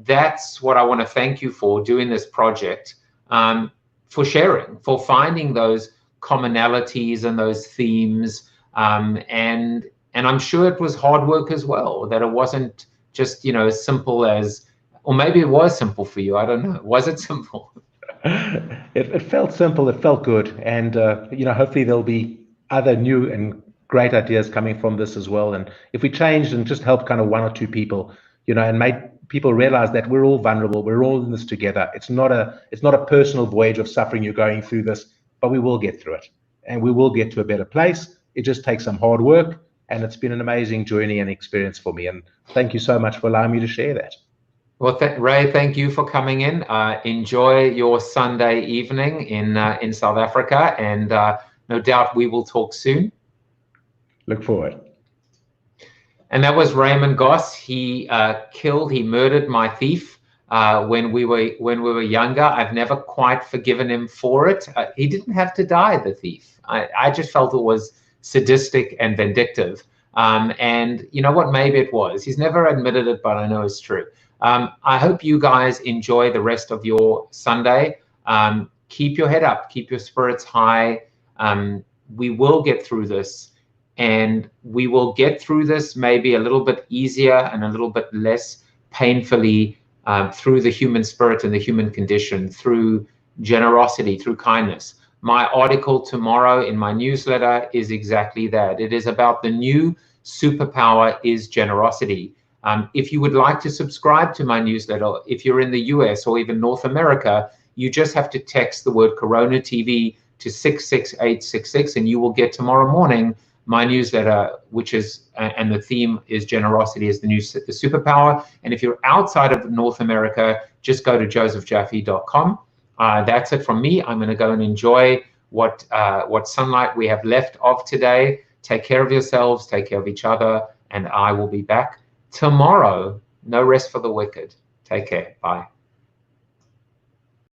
that's what I want to thank you for doing this project, for sharing, for finding those commonalities and those themes. And I'm sure it was hard work as well, that it wasn't just, you know, as simple as, or maybe it was simple for you. I don't know. Was it simple? It felt simple. It felt good. And, you know, hopefully there'll be other new and great ideas coming from this as well. And if we changed and just helped kind of 1 or 2 people, you know, and made people realize that we're all vulnerable, we're all in this together. It's not a personal voyage of suffering you're going through this, but we will get through it, and we will get to a better place. It just takes some hard work, and it's been an amazing journey and experience for me. And thank you so much for allowing me to share that. Well, Ray, thank you for coming in. Enjoy your Sunday evening in South Africa, and no doubt we will talk soon. Look forward. And that was Raymond Goss. He murdered my thief when we were younger. I've never quite forgiven him for it. He didn't have to die, the thief. I just felt it was sadistic and vindictive. And you know what? Maybe it was. He's never admitted it, but I know it's true. I hope you guys enjoy the rest of your Sunday. Keep your head up. Keep your spirits high. We will get through this. And we will get through this maybe a little bit easier and a little bit less painfully through the human spirit and the human condition, through generosity, through kindness. My article tomorrow in my newsletter is exactly that. It is about the new superpower is generosity. If you would like to subscribe to my newsletter, if you're in the US or even North America, you just have to text the word CoronaTV to 66866 and you will get tomorrow morning my newsletter, which is, and the theme is generosity is the superpower. And if you're outside of North America, just go to josephjaffe.com. That's it from me. I'm going to go and enjoy what sunlight we have left of today. Take care of yourselves, take care of each other, and I will be back tomorrow. No rest for the wicked. Take care. Bye.